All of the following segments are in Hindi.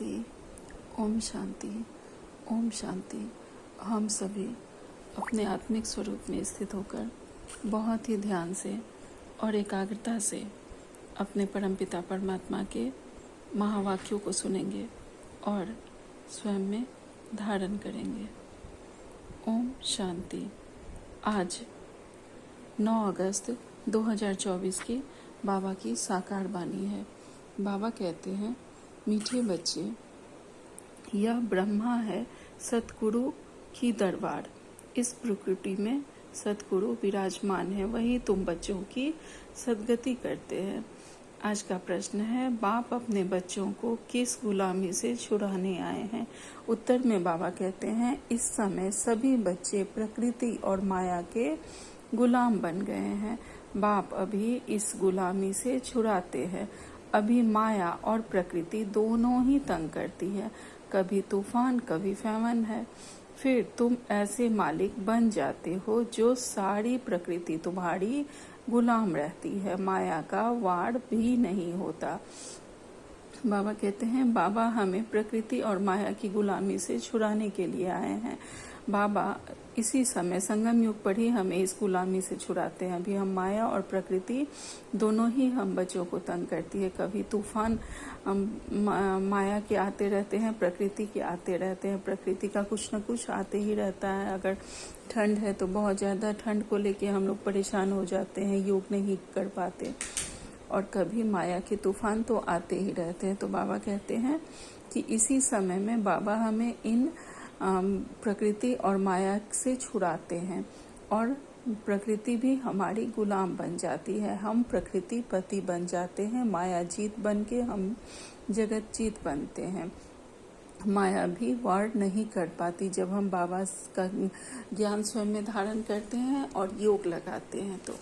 शांति, ओम शांति, ओम शांति। हम सभी अपने आत्मिक स्वरूप में स्थित होकर बहुत ही ध्यान से और एकाग्रता से अपने परमपिता परमात्मा के महावाक्यों को सुनेंगे और स्वयं में धारण करेंगे। ओम शांति। आज 9 अगस्त 2024 की बाबा की साकार वाणी है। बाबा कहते हैं, मीठे बच्चे, यह ब्रह्मा है सतगुरु की दरबार। इस प्रकृति में सतगुरु विराजमान है, वही तुम बच्चों की सदगति करते हैं। आज का प्रश्न है, बाप अपने बच्चों को किस गुलामी से छुड़ाने आए हैं? उत्तर में बाबा कहते हैं, इस समय सभी बच्चे प्रकृति और माया के गुलाम बन गए हैं। बाप अभी इस गुलामी से छुड़ाते हैं। अभी माया और प्रकृति दोनों ही तंग करती है, कभी तूफान कभी फैमन है। फिर तुम ऐसे मालिक बन जाते हो जो सारी प्रकृति तुम्हारी गुलाम रहती है, माया का वाड़ भी नहीं होता। बाबा कहते हैं, बाबा हमें प्रकृति और माया की गुलामी से छुड़ाने के लिए आए हैं। बाबा इसी समय संगम युग पर ही हमें इस गुलामी से छुड़ाते हैं। अभी हम माया और प्रकृति दोनों ही हम बच्चों को तंग करती है। कभी तूफान माया के आते रहते हैं, प्रकृति के आते रहते हैं। प्रकृति का कुछ न कुछ आते ही रहता है। अगर ठंड है तो बहुत ज़्यादा ठंड को लेके हम लोग परेशान हो जाते हैं, योग नहीं कर पाते। और कभी माया के तूफान तो आते ही रहते हैं। तो बाबा कहते हैं कि इसी समय में बाबा हमें इन प्रकृति और माया से छुड़ाते हैं और प्रकृति भी हमारी गुलाम बन जाती है। हम प्रकृति पति बन जाते हैं, माया जीत बन के हम जगत जीत बनते हैं। माया भी वार नहीं कर पाती जब हम बाबा का ज्ञान स्वयं में धारण करते हैं और योग लगाते हैं। तो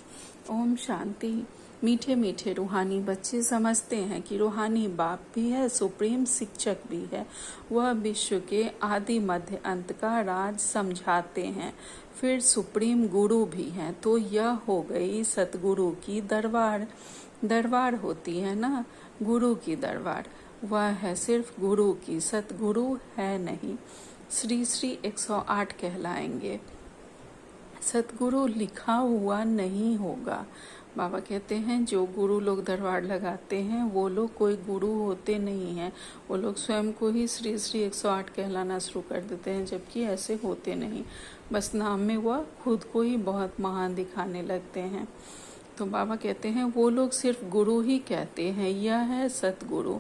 ओम शांति। मीठे मीठे रूहानी बच्चे समझते हैं कि रूहानी बाप भी है, सुप्रीम शिक्षक भी है। वह विश्व के आदि मध्य अंत का राज समझाते हैं, फिर सुप्रीम गुरु भी हैं। तो यह हो गई सतगुरु की दरबार। दरबार होती है ना, गुरु की दरबार। वह है सिर्फ गुरु की, सतगुरु है नहीं। श्री श्री 108 कहलाएंगे। सतगुरु लिखा हुआ नहीं होगा। बाबा कहते हैं, जो गुरु लोग दरबार लगाते हैं वो लोग कोई गुरु होते नहीं हैं। वो लोग स्वयं को ही श्री श्री 108 कहलाना शुरू कर देते हैं, जबकि ऐसे होते नहीं। बस नाम में वह खुद को ही बहुत महान दिखाने लगते हैं। तो बाबा कहते हैं, वो लोग सिर्फ गुरु ही कहते हैं। यह है सतगुरु।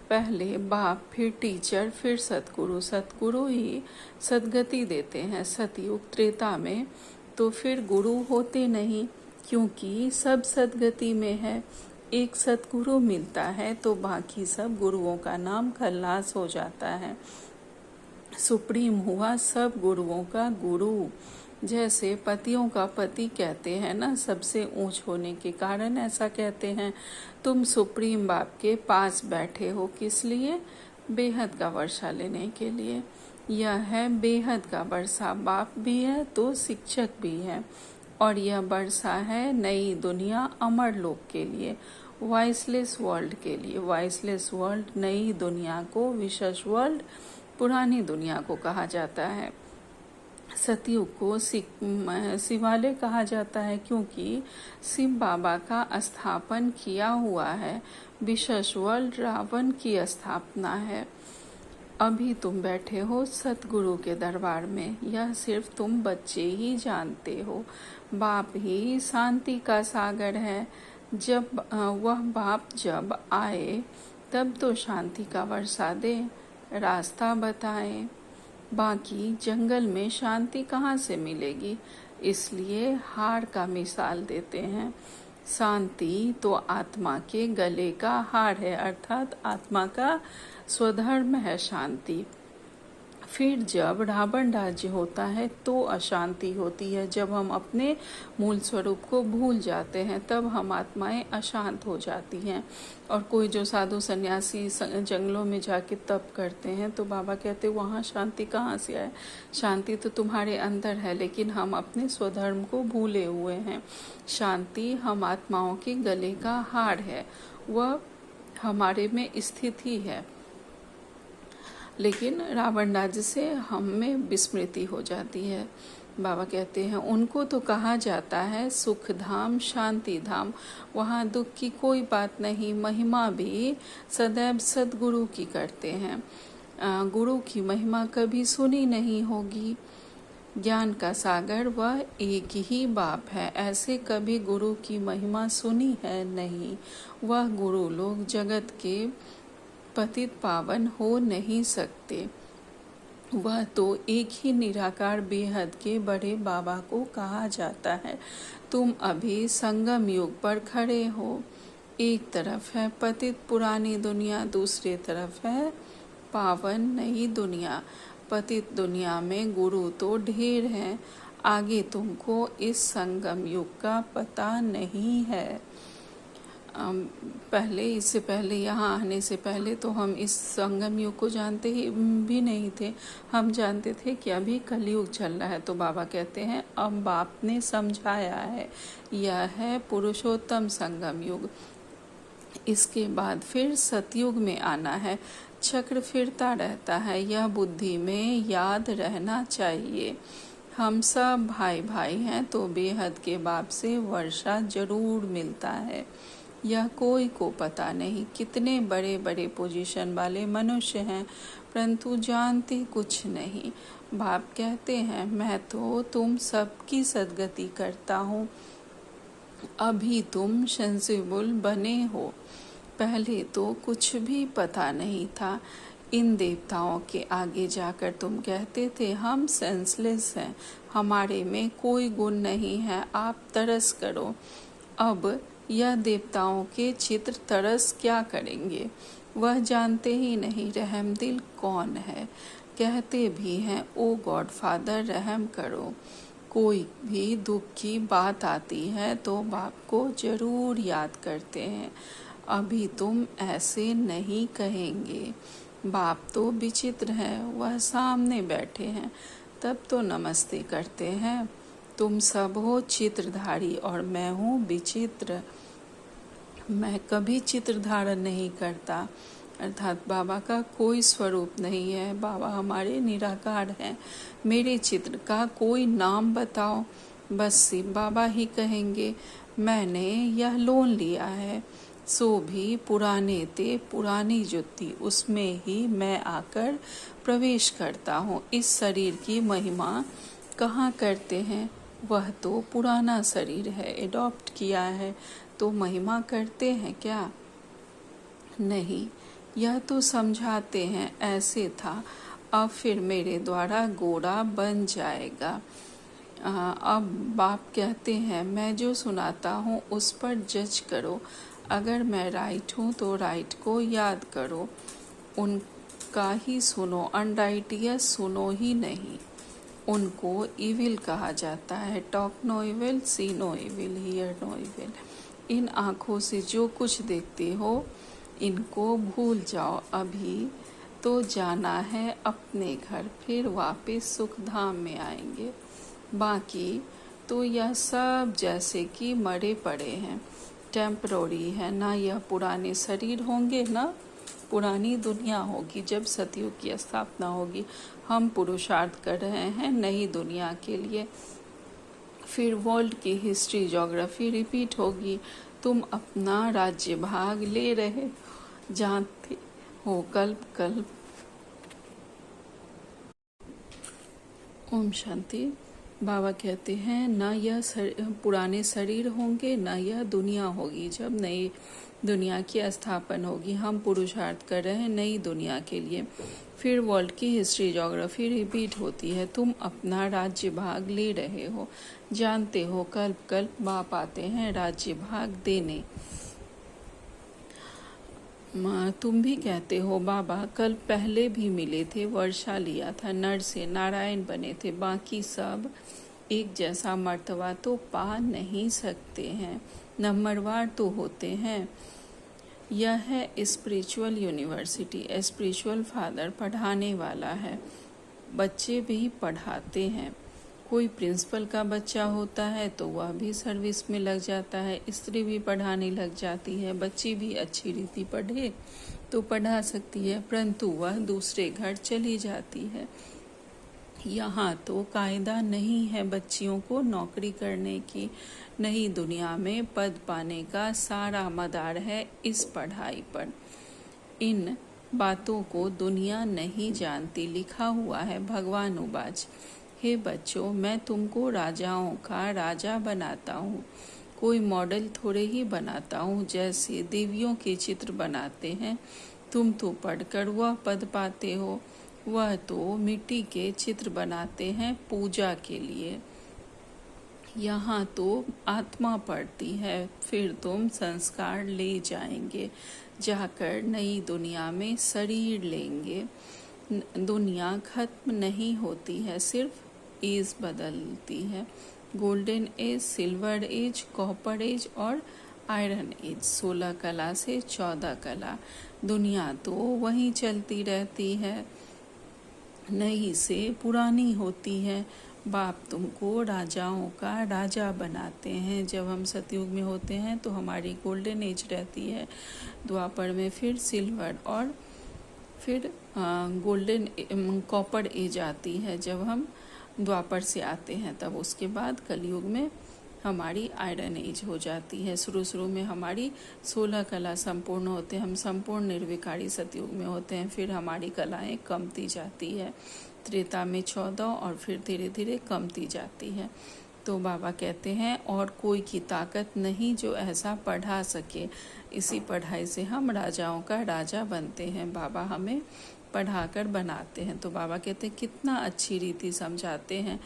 पहले बाप, फिर टीचर, फिर सतगुरु। सतगुरु ही सदगति देते हैं। सतयुग त्रेता में तो फिर गुरु होते नहीं, क्योंकि सब सदगति में है। एक सतगुरु मिलता है तो बाकी सब गुरुओं का नाम खल्लास हो जाता है। सुप्रीम हुआ सब गुरुओं का गुरु। जैसे पतियों का पति कहते हैं ना, सबसे ऊंच होने के कारण ऐसा कहते हैं। तुम सुप्रीम बाप के पास बैठे हो, किस लिए? बेहद का वर्षा लेने के लिए। यह है बेहद का वर्षा। बाप भी है तो शिक्षक भी है। और यह वर्षा है नई दुनिया, अमर लोक के लिए, वॉइसलेस वर्ल्ड के लिए। वॉइसलेस वर्ल्ड नई दुनिया को, विशेष वर्ल्ड पुरानी दुनिया को कहा जाता है। सतयुग को शिवालय कहा जाता है, क्योंकि शिव बाबा का स्थापन किया हुआ है। विशेष वर्ल्ड रावण की स्थापना है। अभी तुम बैठे हो सतगुरु के दरबार में, यह सिर्फ तुम बच्चे ही जानते हो। बाप ही शांति का सागर है। जब वह बाप जब आए तब तो शांति का वर्षा दे, रास्ता बताए। बाकी जंगल में शांति कहाँ से मिलेगी? इसलिए हार का मिसाल देते हैं। शांति तो आत्मा के गले का हार है, अर्थात आत्मा का स्वधर्म है शांति। फिर जब रावण राज्य होता है तो अशांति होती है। जब हम अपने मूल स्वरूप को भूल जाते हैं तब हम आत्माएं अशांत हो जाती हैं। और कोई जो साधु सन्यासी जंगलों में जाके तप करते हैं तो बाबा कहते हैं, वहाँ शांति कहाँ से आए? शांति तो तुम्हारे अंदर है, लेकिन हम अपने स्वधर्म को भूले हुए हैं। शांति हम आत्माओं के गले का हार है, वह हमारे में स्थित ही है। लेकिन रावण राज्य से हम में विस्मृति हो जाती है। बाबा कहते हैं उनको तो कहा जाता है सुख धाम शांति धाम, वहाँ दुख की कोई बात नहीं। महिमा भी सदैव सद्गुरु की करते हैं। गुरु की महिमा कभी सुनी नहीं होगी। ज्ञान का सागर वह एक ही बाप है, ऐसे कभी गुरु की महिमा सुनी है नहीं। वह गुरु लोग जगत के पतित पावन हो नहीं सकते। वह तो एक ही निराकार बेहद के बड़े बाबा को कहा जाता है। तुम अभी संगम युग पर खड़े हो। एक तरफ है पतित पुरानी दुनिया, दूसरी तरफ है पावन नई दुनिया। पतित दुनिया में गुरु तो ढेर हैं, आगे तुमको इस संगम युग का पता नहीं है। इससे पहले यहाँ आने से पहले तो हम इस संगम युग को जानते ही भी नहीं थे। हम जानते थे कि अभी कलयुग चल रहा है। तो बाबा कहते हैं अब बाप ने समझाया है, यह है पुरुषोत्तम संगम युग। इसके बाद फिर सतयुग में आना है। चक्र फिरता रहता है, यह बुद्धि में याद रहना चाहिए। हम सब भाई भाई हैं, तो बेहद के बाप से वर्षा जरूर मिलता है। यह कोई को पता नहीं। कितने बड़े बड़े पोजीशन वाले मनुष्य हैं, परंतु जानते कुछ नहीं। बाप कहते हैं मैं तो तुम सबकी सद्गति करता हूँ। अभी तुम सेंसिबल बने हो, पहले तो कुछ भी पता नहीं था। इन देवताओं के आगे जाकर तुम कहते थे हम सेंसलेस हैं, हमारे में कोई गुण नहीं है, आप तरस करो। अब यह देवताओं के चित्र तरस क्या करेंगे, वह जानते ही नहीं रहमदिल कौन है। कहते भी हैं ओ गॉड फादर रहम करो। कोई भी दुख की बात आती है तो बाप को जरूर याद करते हैं। अभी तुम ऐसे नहीं कहेंगे। बाप तो विचित्र है, वह सामने बैठे हैं, तब तो नमस्ते करते हैं। तुम सब हो चित्रधारी और मैं हूँ विचित्र। मैं कभी चित्र धारण नहीं करता, अर्थात बाबा का कोई स्वरूप नहीं है। बाबा हमारे निराकार हैं। मेरे चित्र का कोई नाम बताओ, बस सिर्फ बाबा ही कहेंगे मैंने यह लोन लिया है। सो भी पुराने ते पुरानी जुत्ती, उसमें ही मैं आकर प्रवेश करता हूँ। इस शरीर की महिमा कहाँ करते हैं, वह तो पुराना शरीर है, एडॉप्ट किया है, तो महिमा करते हैं क्या? नहीं, यह तो समझाते हैं ऐसे था, अब फिर मेरे द्वारा गोरा बन जाएगा। अब बाप कहते हैं मैं जो सुनाता हूँ उस पर जज करो। अगर मैं राइट हूँ तो राइट को याद करो, उनका ही सुनो, अनराइटियस सुनो ही नहीं। उनको इविल कहा जाता है। Talk no evil, see no evil, hear no evil. इन आँखों से जो कुछ देखते हो इनको भूल जाओ। अभी तो जाना है अपने घर, फिर वापस सुख धाम में आएंगे। बाकी तो यह सब जैसे कि मरे पड़े हैं, टेम्पररी है। ना यह पुराने शरीर होंगे, ना पुरानी दुनिया होगी। जब सतयुग की स्थापना होगी, हम पुरुषार्थ कर रहे हैं नई दुनिया के लिए। फिर वर्ल्ड की हिस्ट्री ज्योग्राफी रिपीट होगी। तुम अपना राज्य भाग ले रहे जानते हो कल्प कल्प। ओम शांति। बाबा कहते हैं ना यह पुराने शरीर होंगे, ना यह दुनिया होगी। जब नई दुनिया की स्थापना होगी, हम पुरुषार्थ कर रहे हैं नई दुनिया के लिए। फिर वर्ल्ड की हिस्ट्री ज्योग्राफी रिपीट होती है। तुम अपना राज्य भाग ले रहे हो, जानते हो कल्प कल्प बाप आते हैं राज्य भाग देने। तुम भी कहते हो बाबा कल पहले भी मिले थे, वर्षा लिया था, नर से नारायण बने थे, बाकी सब एक जैसा मर्तबा तो पा नहीं सकते हैं, नंबरवार तो होते हैं। यह है स्पिरिचुअल यूनिवर्सिटी। स्पिरिचुअल फादर पढ़ाने वाला है, बच्चे भी पढ़ाते हैं। कोई प्रिंसिपल का बच्चा होता है तो वह भी सर्विस में लग जाता है, स्त्री भी पढ़ाने लग जाती है, बच्ची भी अच्छी रीति पढ़े तो पढ़ा सकती है, परंतु वह दूसरे घर चली जाती है। यहाँ तो कायदा नहीं है बच्चियों को नौकरी करने की। नई दुनिया में पद पाने का सारा मदार है इस पढ़ाई पर। इन बातों को दुनिया नहीं जानती, लिखा हुआ है भगवानुवाच। हे बच्चों, मैं तुमको राजाओं का राजा बनाता हूँ, कोई मॉडल थोड़े ही बनाता हूँ। जैसे देवियों के चित्र बनाते हैं, तुम तो पढ़कर वह पद पाते हो, वह तो मिट्टी के चित्र बनाते हैं पूजा के लिए। यहाँ तो आत्मा पढ़ती है, फिर तुम संस्कार ले जाएंगे, जाकर नई दुनिया में शरीर लेंगे। दुनिया खत्म नहीं होती है, सिर्फ एज बदलती है। Golden age, silver age, copper age और आयरन एज, 16 कला से 14 कला। दुनिया तो वहीं चलती रहती है, नई से पुरानी होती है। बाप तुमको राजाओं का राजा बनाते हैं। जब हम सतयुग में होते हैं तो हमारी गोल्डन एज रहती है, द्वापर में फिर सिल्वर और फिर गोल्डन कॉपर एज आती है। जब हम द्वापर से आते हैं तब उसके बाद कलयुग में हमारी आयरन एज हो जाती है। शुरू में हमारी 16 कला संपूर्ण होते हैं, हम संपूर्ण निर्विकारी सतयुग में होते हैं। फिर हमारी कलाएं कमती जाती है, त्रेता में 14 और फिर धीरे धीरे कमती जाती है। तो बाबा कहते हैं और कोई की ताकत नहीं जो ऐसा पढ़ा सके। इसी पढ़ाई से हम राजाओं का राजा बनते हैं, बाबा हमें पढ़ाकर बनाते हैं। तो बाबा कहते हैं कितना अच्छी रीति समझाते हैं।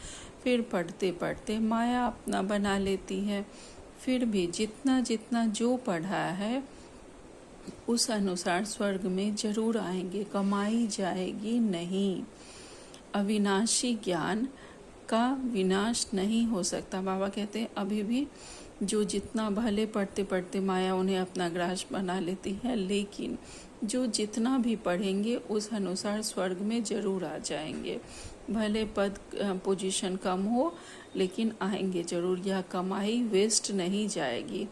फिर पढ़ते पढ़ते माया अपना बना लेती है। फिर भी जितना जितना जो पढ़ा है उस अनुसार स्वर्ग में जरूर आएंगे, कमाई जाएगी नहीं। अविनाशी ज्ञान का विनाश नहीं हो सकता। बाबा कहते हैं अभी भी जो जितना भले पढ़ते पढ़ते माया उन्हें अपना ग्रास बना लेती है, लेकिन जो जितना भी पढ़ेंगे उस अनुसार स्वर्ग में जरूर आ जाएंगे। भले पद पोजीशन कम हो लेकिन आएंगे जरूर। यह कमाई वेस्ट नहीं जाएगी।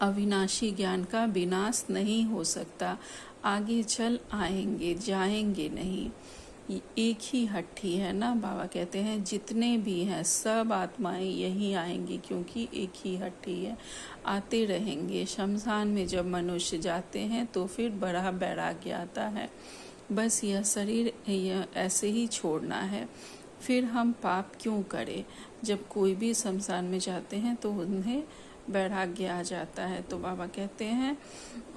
अविनाशी ज्ञान का विनाश नहीं हो सकता। आगे चल आएंगे, जाएंगे नहीं। एक ही हट्टी है ना, बाबा कहते हैं जितने भी हैं सब आत्माएं यहीं आएंगी, क्योंकि एक ही हट्टी है। आते रहेंगे। शमशान में जब मनुष्य जाते हैं तो फिर बड़ा वैराग्य आता है, बस यह शरीर ऐसे ही छोड़ना है। फिर हम पाप क्यों करें। जब कोई भी शमशान में जाते हैं तो उन्हें वैराग्य आ जाता है। तो बाबा कहते हैं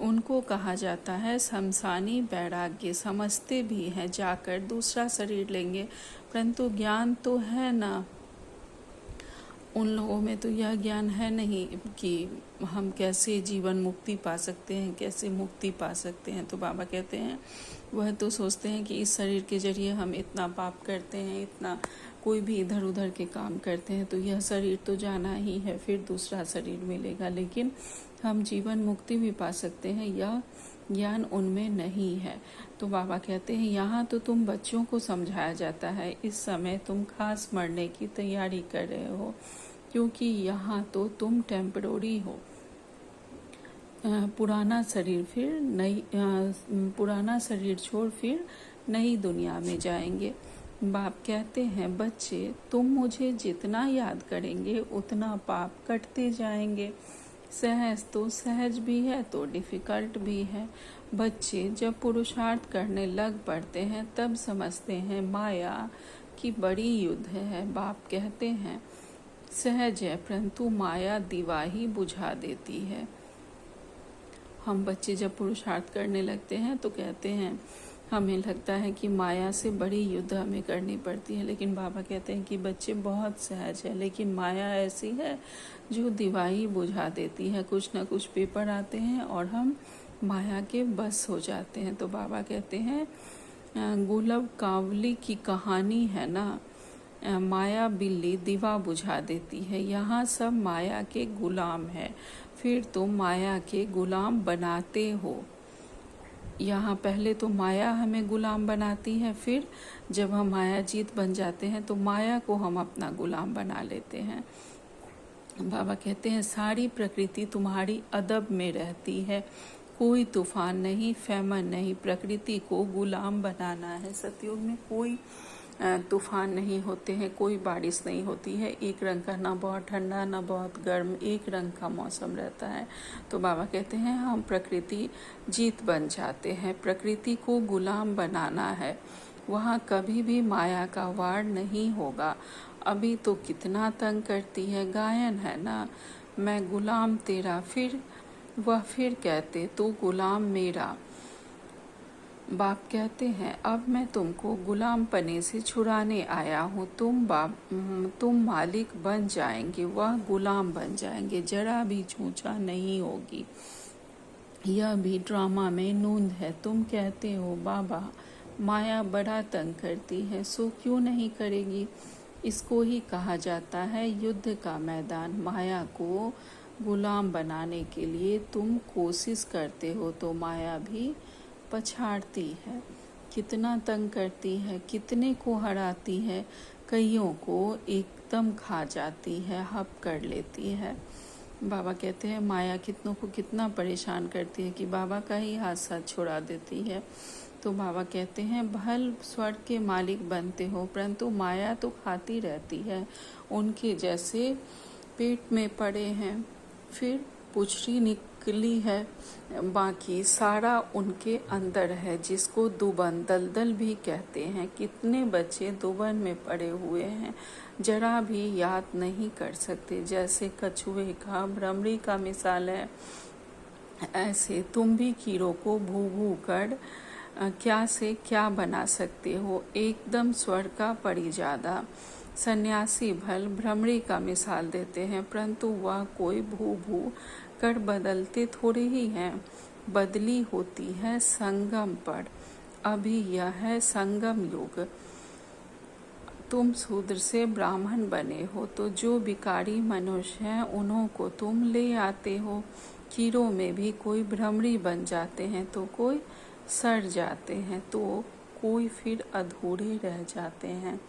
उनको कहा जाता है शमशानी वैराग्य। समझते भी हैं जाकर दूसरा शरीर लेंगे, परंतु ज्ञान तो है ना, उन लोगों में तो यह ज्ञान है नहीं कि हम कैसे जीवन मुक्ति पा सकते हैं, कैसे मुक्ति पा सकते हैं। तो बाबा कहते हैं वह तो सोचते हैं कि इस शरीर के जरिए हम इतना पाप करते हैं, इतना कोई भी इधर उधर के काम करते हैं, तो यह शरीर तो जाना ही है, फिर दूसरा शरीर मिलेगा, लेकिन हम जीवन मुक्ति भी पा सकते हैं, यह ज्ञान उनमें नहीं है। तो बाबा कहते हैं यहाँ तो तुम बच्चों को समझाया जाता है, इस समय तुम खास मरने की तैयारी कर रहे हो, क्योंकि यहाँ तो तुम टेम्पररी हो। पुराना शरीर छोड़ फिर नई दुनिया में जाएंगे। बाप कहते हैं बच्चे तुम मुझे जितना याद करेंगे उतना पाप कटते जाएंगे। सहज तो सहज भी है तो डिफिकल्ट भी है। बच्चे जब पुरुषार्थ करने लग पड़ते हैं तब समझते हैं माया की बड़ी युद्ध है। बाप कहते हैं सहज है परंतु माया दीवा ही बुझा देती है। हम बच्चे जब पुरुषार्थ करने लगते हैं तो कहते हैं हमें लगता है कि माया से बड़ी युद्ध हमें करनी पड़ती है, लेकिन बाबा कहते हैं कि बच्चे बहुत सहज है, लेकिन माया ऐसी है जो दिवाही बुझा देती है। कुछ न कुछ पेपर आते हैं और हम माया के बस हो जाते हैं। तो बाबा कहते हैं गुलाब कावली की कहानी है ना, माया बिल्ली दिवा बुझा देती है। यहाँ सब माया के गुलाम है, फिर तुम माया के गुलाम बनाते हो। यहाँ पहले तो माया हमें गुलाम बनाती है, फिर जब हम माया जीत बन जाते हैं तो माया को हम अपना गुलाम बना लेते हैं। बाबा कहते हैं सारी प्रकृति तुम्हारी अदब में रहती है, कोई तूफान नहीं, फेमन नहीं, प्रकृति को गुलाम बनाना है। सतयुग में कोई तूफान नहीं होते हैं, कोई बारिश नहीं होती है, एक रंग का, ना बहुत ठंडा ना बहुत गर्म, एक रंग का मौसम रहता है। तो बाबा कहते हैं हम प्रकृति जीत बन जाते हैं, प्रकृति को गुलाम बनाना है, वहाँ कभी भी माया का वार नहीं होगा। अभी तो कितना तंग करती है, गायन है ना, मैं गुलाम तेरा, फिर कहते तू गुलाम मेरा। बाप कहते हैं अब मैं तुमको गुलाम पने से छुड़ाने आया हूँ, तुम मालिक बन जाएंगे, वह गुलाम बन जाएंगे, जरा भी चूचा नहीं होगी। यह भी ड्रामा में नूंद है। तुम कहते हो बाबा माया बड़ा तंग करती है, सो क्यों नहीं करेगी। इसको ही कहा जाता है युद्ध का मैदान। माया को गुलाम बनाने के लिए तुम कोशिश करते हो तो माया भी पछाड़ती है, कितना तंग करती है, कितने को हराती है, कईयों को एकदम खा जाती है, हप कर लेती है। बाबा कहते हैं माया कितनों को कितना परेशान करती है कि बाबा का ही हाथ साथ छुड़ा देती है। तो बाबा कहते हैं भल स्वर्ग के मालिक बनते हो, परंतु माया तो खाती रहती है, उनके जैसे पेट में पड़े हैं, फिर पुछड़ी निकली है, बाकी सारा उनके अंदर है, जिसको दुबन दलदल भी कहते हैं। कितने बच्चे दुबन में पड़े हुए हैं, जरा भी याद नहीं कर सकते, जैसे कछुए का भ्रमरी का मिसाल है। ऐसे तुम भी कीड़ों को भू भू कर क्या से क्या बना सकते हो, एकदम स्वर्ग का परिजादा। सन्यासी भल भ्रमरी का मिसाल देते हैं, परंतु वह कोई भू भू कर बदलते थोड़े ही हैं, बदली होती है संगम पर। अभी यह है संगम युग। तुम शूद्र से ब्राह्मण बने हो, तो जो भिखारी मनुष्य हैं उन्हों को तुम ले आते हो। कीड़ों में भी कोई भ्रमरी बन जाते हैं, तो कोई सड़ जाते हैं, तो कोई फिर अधूरे रह जाते हैं।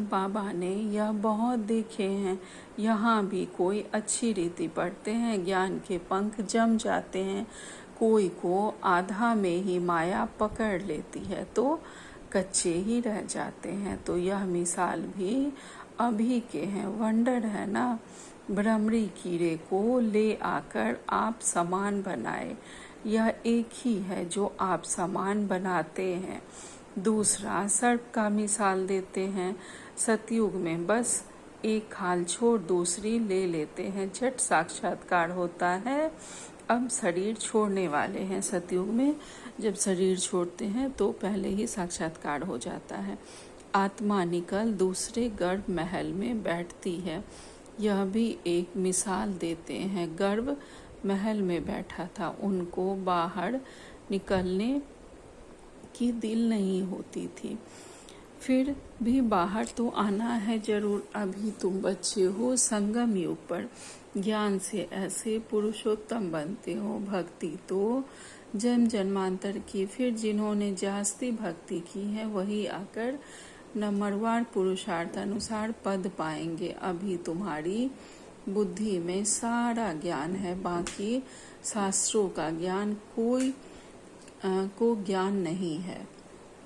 बाबा ने यह बहुत देखे हैं, यहाँ भी कोई अच्छी रीति पढ़ते हैं, ज्ञान के पंख जम जाते हैं, कोई को आधा में ही माया पकड़ लेती है, तो कच्चे ही रह जाते हैं। तो यह मिसाल भी अभी के हैं, वंडर है ना। भ्रमरी कीड़े को ले आकर आप सामान बनाए, यह एक ही है जो आप सामान बनाते हैं। दूसरा सर्प का मिसाल देते हैं, सतयुग में बस एक खाल छोड़ दूसरी ले लेते हैं, झट साक्षात्कार होता है। अब शरीर छोड़ने वाले हैं, सतयुग में जब शरीर छोड़ते हैं तो पहले ही साक्षात्कार हो जाता है। आत्मा निकल दूसरे गर्भ महल में बैठती है, यह भी एक मिसाल देते हैं। गर्भ महल में बैठा था, उनको बाहर निकलने की दिल नहीं होती थी, फिर भी बाहर तो आना है जरूर। अभी तुम बच्चे हो, संगम युग पर ज्ञान से ऐसे पुरुषोत्तम बनते हो। भक्ति तो जन्म जन्मांतर की, फिर जिन्होंने जास्ती भक्ति की है वही आकर नंबरवार पुरुषार्थ अनुसार पद पाएंगे। अभी तुम्हारी बुद्धि में सारा ज्ञान है, बाकी शास्त्रों का ज्ञान को ज्ञान नहीं है,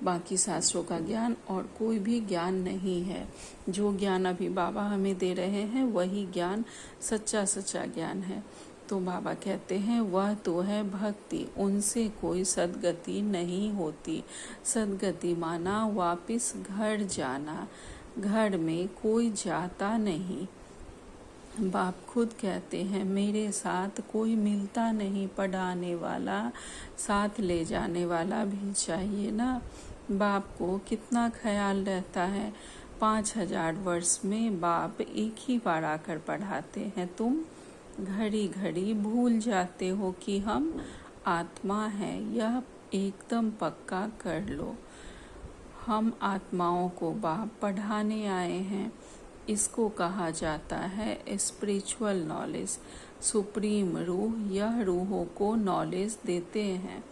बाकी शास्त्रों का ज्ञान और कोई भी ज्ञान नहीं है। जो ज्ञान अभी बाबा हमें दे रहे हैं वही ज्ञान सच्चा ज्ञान है। तो बाबा कहते हैं वह तो है भक्ति, उनसे कोई सदगति नहीं होती। सदगति माना वापिस घर जाना, घर में कोई जाता नहीं। बाप खुद कहते हैं मेरे साथ कोई मिलता नहीं, पढ़ाने वाला साथ ले जाने वाला भी चाहिए ना। बाप को कितना ख्याल रहता है, 5000 वर्ष में बाप एक ही बार आकर पढ़ाते हैं। तुम घड़ी घड़ी भूल जाते हो कि हम आत्मा हैं, यह एकदम पक्का कर लो। हम आत्माओं को बाप पढ़ाने आए हैं, इसको कहा जाता है स्पिरिचुअल नॉलेज। सुप्रीम रूह यह रूहों को नॉलेज देते हैं।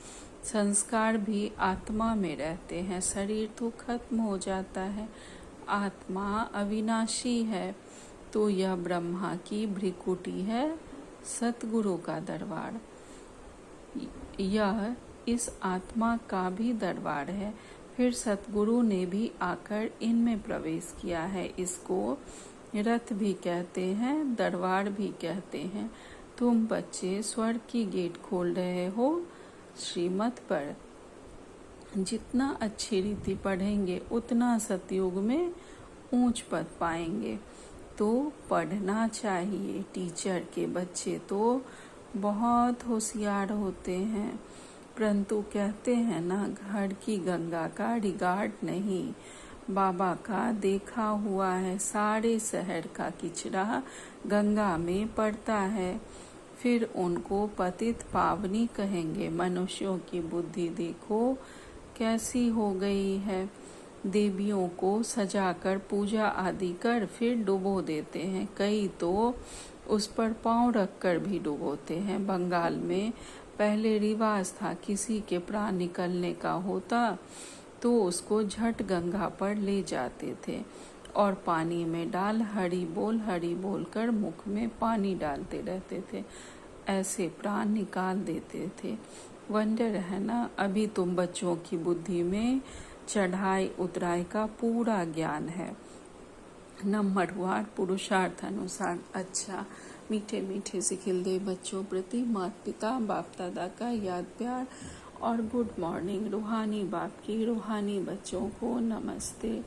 संस्कार भी आत्मा में रहते हैं, शरीर तो खत्म हो जाता है, आत्मा अविनाशी है। तो यह ब्रह्मा की भ्रिकुटी है, सतगुरु का दरबार। यह इस आत्मा का भी दरबार है। फिर सतगुरु ने भी आकर इनमें प्रवेश किया है। इसको रथ भी कहते हैं, दरबार भी कहते हैं। तुम बच्चे स्वर्ग की गेट खोल रहे हो श्रीमत पर। जितना अच्छी रीति पढ़ेंगे उतना सतयुग में ऊंच पद पाएंगे। तो पढ़ना चाहिए। टीचर के बच्चे तो बहुत होशियार होते हैं, परंतु कहते हैं ना, घर की गंगा का रिगार्ड नहीं। बाबा का देखा हुआ है, सारे शहर का किचरा गंगा में पड़ता है। फिर उनको पतित पावनी कहेंगे। मनुष्यों की बुद्धि देखो कैसी हो गई है। देवियों को सजाकर पूजा आदि कर फिर डुबो देते हैं। कई तो उस पर पांव रखकर भी डुबोते हैं। बंगाल में पहले रिवाज था, किसी के प्राण निकलने का होता तो उसको झट गंगा पर ले जाते थे और पानी में डाल हरि बोल कर मुख में पानी डालते रहते थे। ऐसे प्राण निकाल देते थे। वंडर है ना, अभी तुम बच्चों की बुद्धि में चढ़ाई उतराई का पूरा ज्ञान है। नंबर 1 पुरुषार्थ अनुसार। अच्छा, मीठे मीठे से खिलते बच्चों प्रति माता पिता बाप दादा का याद प्यार और गुड मॉर्निंग। रूहानी बाप की रूहानी बच्चों को नमस्ते।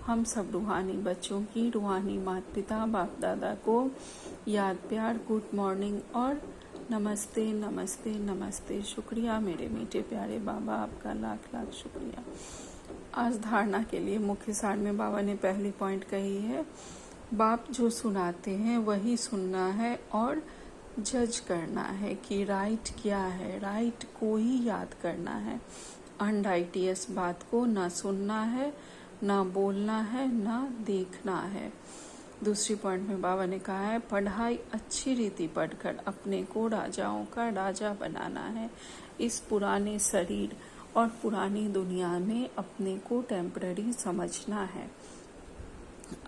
हम सब रूहानी बच्चों की रूहानी माता पिता बाप दादा को याद प्यार, गुड मॉर्निंग और नमस्ते नमस्ते नमस्ते। शुक्रिया मेरे मीठे प्यारे बाबा, आपका लाख लाख शुक्रिया। आज धारणा के लिए मुख्य सार में बाबा ने पहली पॉइंट कही है, बाप जो सुनाते हैं वही सुनना है और जज करना है कि राइट क्या है। राइट को ही याद करना है। अनराइटियस बात को ना सुनना है, ना बोलना है, ना देखना है। दूसरी पॉइंट में बाबा ने कहा है, पढ़ाई अच्छी रीति पढ़कर अपने को राजाओं का राजा बनाना है। इस पुराने शरीर और पुरानी दुनिया में अपने को टेम्पररी समझना है।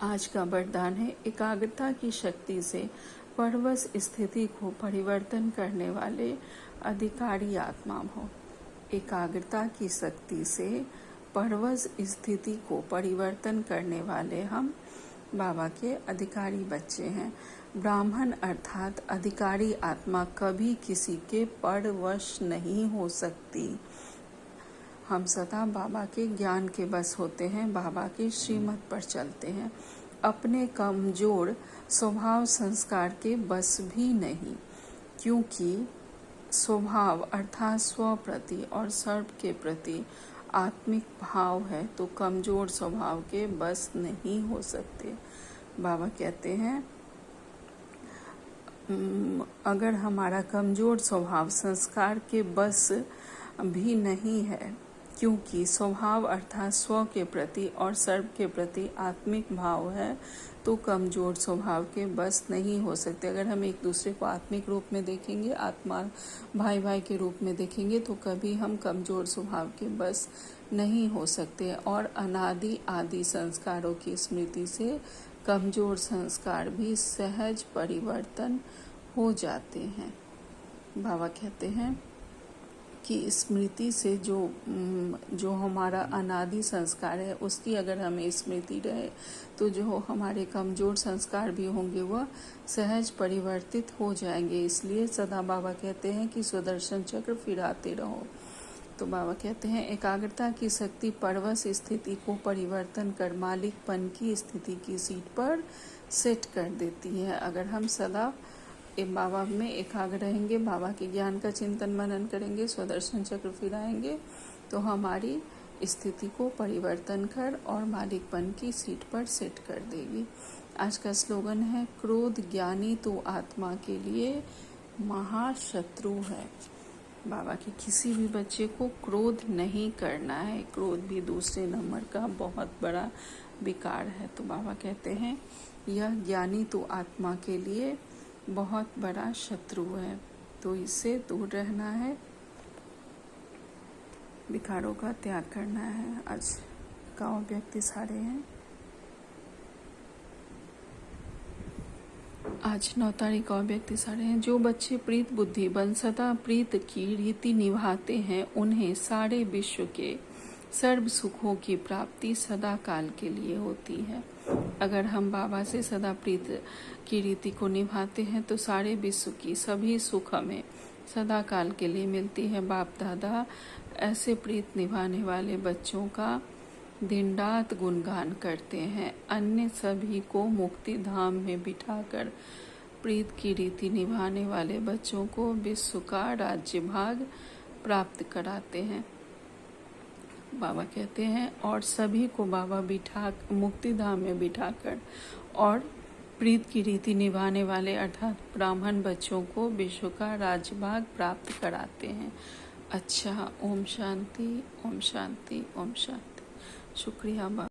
आज का वरदान है, एकाग्रता की शक्ति से परवश स्थिति को परिवर्तन करने वाले अधिकारी आत्मा हो। एकाग्रता की शक्ति से परवश स्थिति को परिवर्तन करने वाले हम बाबा के अधिकारी बच्चे हैं। ब्राह्मण अर्थात अधिकारी आत्मा कभी किसी के परवश नहीं हो सकती। हम सदा बाबा के ज्ञान के बस होते हैं, बाबा की श्रीमत पर चलते हैं। अपने कमजोर स्वभाव संस्कार के बस भी नहीं, क्योंकि स्वभाव अर्थात स्व प्रति और सर्व के प्रति आत्मिक भाव है, तो कमजोर स्वभाव के बस नहीं हो सकते। बाबा कहते हैं, अगर हमारा कमजोर स्वभाव संस्कार के बस भी नहीं है, क्योंकि स्वभाव अर्थात स्व के प्रति और सर्व के प्रति आत्मिक भाव है, तो कमजोर स्वभाव के बस नहीं हो सकते। अगर हम एक दूसरे को आत्मिक रूप में देखेंगे, आत्मा भाई भाई के रूप में देखेंगे, तो कभी हम कमजोर स्वभाव के बस नहीं हो सकते। और अनादि आदि संस्कारों की स्मृति से कमजोर संस्कार भी सहज परिवर्तन हो जाते हैं। बाबा कहते हैं कि स्मृति से जो हमारा अनादि संस्कार है, उसकी अगर हमें स्मृति रहे, तो जो हमारे कमजोर संस्कार भी होंगे वह सहज परिवर्तित हो जाएंगे। इसलिए सदा बाबा कहते हैं कि सुदर्शन चक्र फिराते रहो। तो बाबा कहते हैं, एकाग्रता की शक्ति परवश स्थिति को परिवर्तन कर मालिकपन की स्थिति की सीट पर सेट कर देती है। अगर हम सदा बाबा में एकाग्र रहेंगे, बाबा के ज्ञान का चिंतन मनन करेंगे, स्वदर्शन चक्र फिराएंगे, तो हमारी स्थिति को परिवर्तन कर और मालिकपन की सीट पर सेट कर देगी। आज का स्लोगन है, क्रोध ज्ञानी तो आत्मा के लिए महाशत्रु है। बाबा के किसी भी बच्चे को क्रोध नहीं करना है। क्रोध भी दूसरे नंबर का बहुत बड़ा विकार है। तो बाबा कहते हैं, यह ज्ञानी तो आत्मा के लिए बहुत बड़ा शत्रु है, तो इससे दूर रहना है, विकारों का त्याग करना है। आज व्यक्ति सारे हैं। आज 9 तारीख और व्यक्ति सारे हैं। जो बच्चे प्रीत बुद्धि बन सदा प्रीत की रीति निभाते हैं, उन्हें सारे विश्व के सर्व सुखों की प्राप्ति सदा काल के लिए होती है। अगर हम बाबा से सदा प्रीत की रीति को निभाते हैं तो सारे विश्व की सभी सुख हमें सदा काल के लिए मिलती है। बाप दादा ऐसे प्रीत निभाने वाले बच्चों का दिन रात गुणगान करते हैं। अन्य सभी को मुक्ति धाम में बिठाकर प्रीत की रीति निभाने वाले बच्चों को विश्व का राज्य भाग प्राप्त कराते हैं। बाबा कहते हैं और सभी को बाबा मुक्ति धाम में बिठाकर और प्रीत की रीति निभाने वाले अर्थात ब्राह्मण बच्चों को विश्व का राज्य भाग प्राप्त कराते हैं। अच्छा, ओम शांति, ओम शांति, ओम शांति। शुक्रिया बाबा।